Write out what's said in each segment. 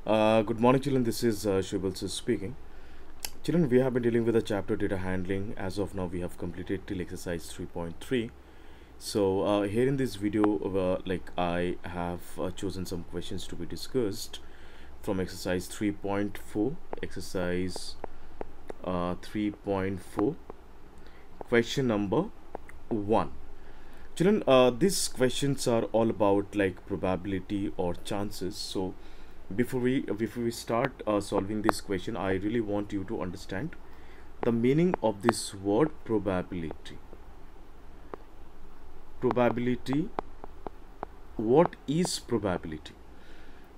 Good morning, children. This is Shubhalsu speaking. Children, we have been dealing with the chapter data handling. As of now, we have completed till exercise 3.3. So here in this video, I have chosen some questions to be discussed from exercise 3.4. Exercise 3.4. Question number 1. Children, these questions are all about like probability or chances. So before we start solving this question, I really want you to understand the meaning of this word probability. Probability. What is probability?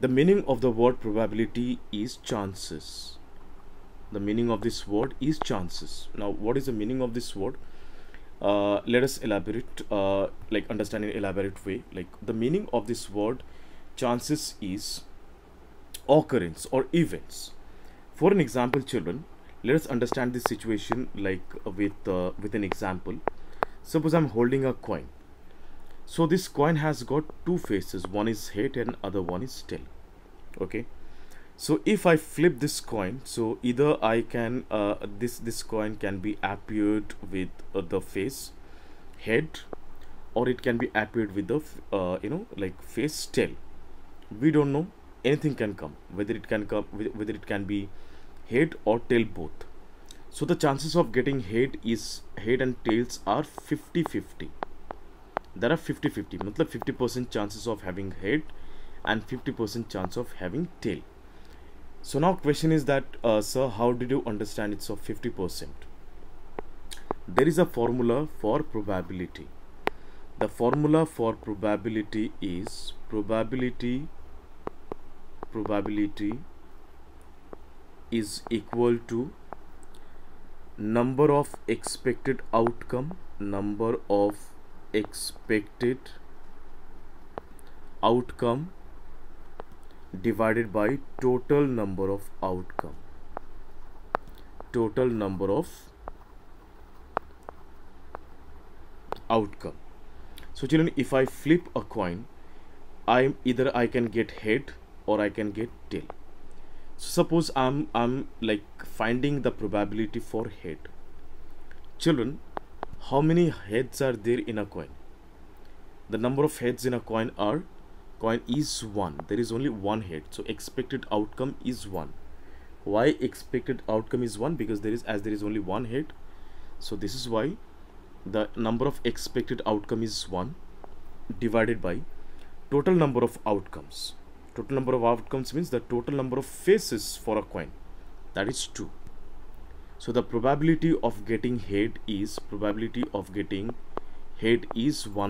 The meaning of the word probability is chances. The meaning of this word is chances. Now, what is the meaning of this word? Let us elaborate, understand in elaborate way. Like the meaning of this word, chances is occurrence or events. For an example, children, let us understand this situation with an example. Suppose I'm holding a coin. So this coin has got two faces. One is head and other one is tail. Okay. So if I flip this coin, so either I can this coin can be appeared with the face head, or it can be appeared with the face tail. We don't know, anything can come, whether it can be head or tail both. So the chances of getting head and tails are 50-50. There are 50-50, matlab 50% chances of having head and 50% chance of having tail. So now question is that sir, how did you understand it's of 50%? There is a formula for probability. The formula for probability is probability is equal to number of expected outcome divided by total number of outcome. So children, if I flip a coin, I can get head or I can get tail. So suppose I'm like finding the probability for head. Children, how many heads are there in a coin? The number of heads in a coin is 1. There is only one head, so expected outcome is 1. Why expected outcome is 1? Because there is only one head, so this is why the number of expected outcome is 1 divided by total number of outcomes. Total number of outcomes means the total number of faces for a coin, that is 2. So the probability of getting head is 1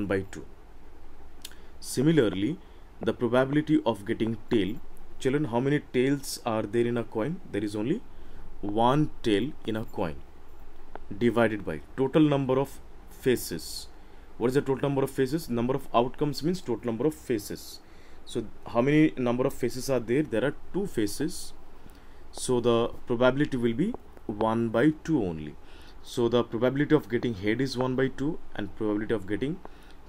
by 2. Similarly, the probability of getting tail. Children, how many tails are there in a coin? There is only one tail in a coin, divided by total number of faces. What is the total number of faces? Number of outcomes means total number of faces. So how many number of faces are there? There are 2 faces, so the probability will be 1 by 2 only. So the probability of getting head is 1 by 2 and probability of getting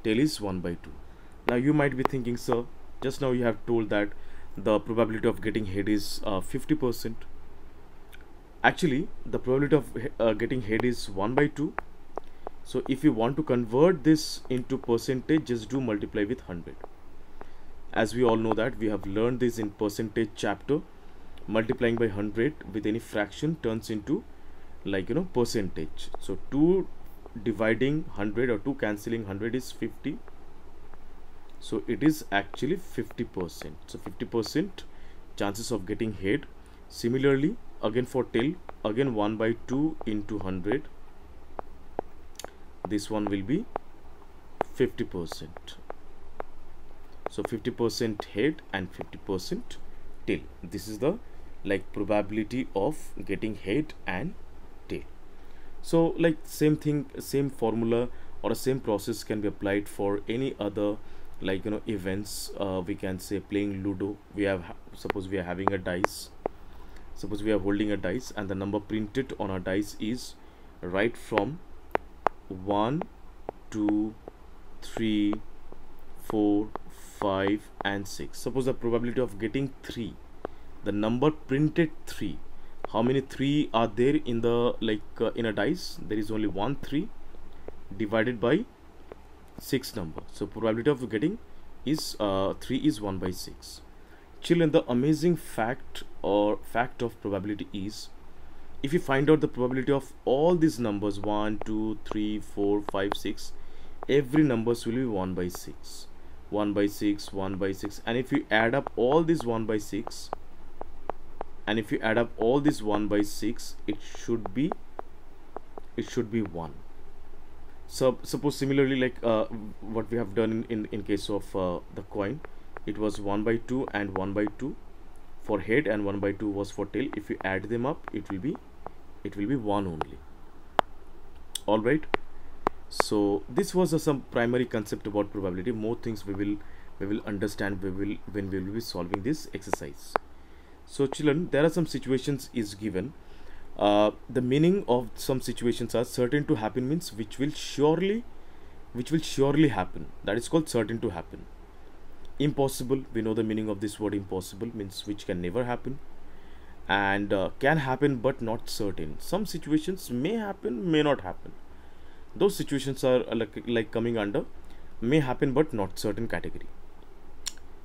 tail is 1 by 2. Now you might be thinking, sir, just now you have told that the probability of getting head is 50%. Actually, the probability of getting head is 1 by 2. So if you want to convert this into percentage, just do multiply with 100. As we all know that we have learned this in percentage chapter, multiplying by 100 with any fraction turns into percentage. So 2 dividing 100 or 2 cancelling 100 is 50. So it is actually 50%. So 50% chances of getting head. Similarly, again for tail, again 1 by 2 into 100. This one will be 50%. So 50% head and 50% tail. This is the probability of getting head and tail. So same thing, same formula or a same process can be applied for any other events. We can say playing Ludo. Suppose we are having a dice. Suppose we are holding a dice and the number printed on our dice is right from 1, 2, 3, 4, 5 and 6. Suppose the probability of getting 3 the number printed 3. How many 3 are there in the in a dice? There is only one 3 divided by 6 number. So probability of getting is 3 is 1 by 6. Children, the amazing fact of probability is, if you find out the probability of all these numbers 1, 2, 3, 4, 5, 6, every numbers will be 1 by 6, 1 by 6, 1 by 6, and if you add up all these 1 by 6, and if you add up all this 1 by 6, it should be 1. So suppose similarly, what we have done in case of the coin, it was 1 by 2 and 1 by 2 for head, and 1 by 2 was for tail. If you add them up, it will be 1 only. All right, so this was some primary concept about probability. More things we will understand when we will be solving this exercise. So children, there are some situations is given. The meaning of some situations are certain to happen means which will surely happen. That is called certain to happen. Impossible, we know the meaning of this word. Impossible means which can never happen, and can happen but not certain. Some situations may happen, may not happen. Those situations are like coming under may happen but not certain category.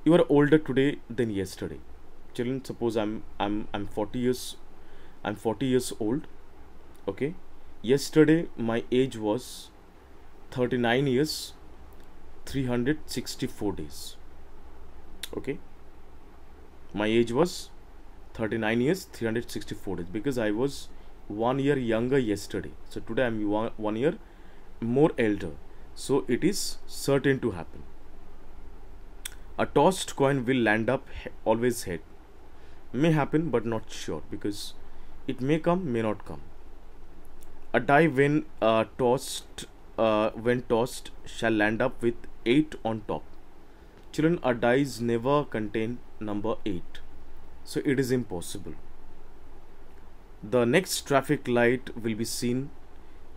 You are older today than yesterday. Children, suppose I'm 40 years old. Okay, yesterday my age was 39 years 364 days. Okay, my age was 39 years 364 days because I was 1 year younger yesterday. So today I'm 1 year more elder, so it is certain to happen. A tossed coin will land up always head. May happen but not sure, because it may come, may not come. A die when tossed shall land up with 8 on top. Children, a dice never contain number 8, so it is impossible. The next traffic light will be seen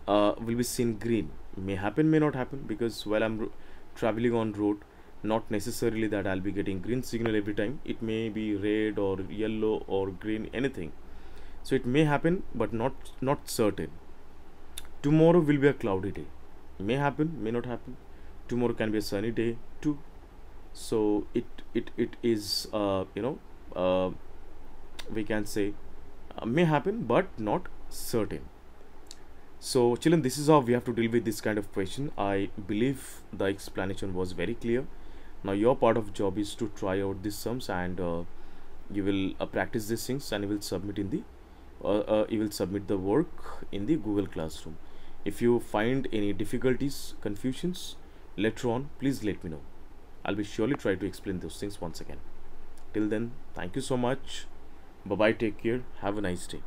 green. May happen, may not happen, because while I'm traveling on road, not necessarily that I'll be getting green signal every time. It may be red or yellow or green, anything. So it may happen but not certain. Tomorrow will be a cloudy day. May happen, may not happen. Tomorrow can be a sunny day too. So it is we can say may happen but not certain. So children, this is how we have to deal with this kind of question. I believe the explanation was very clear. Now your part of job is to try out these sums, and you will practice these things, and you will submit the work in the Google Classroom. If you find any difficulties, confusions later on, please let me know. I'll be surely try to explain those things once again. Till then, thank you so much. Bye bye, take care, have a nice day.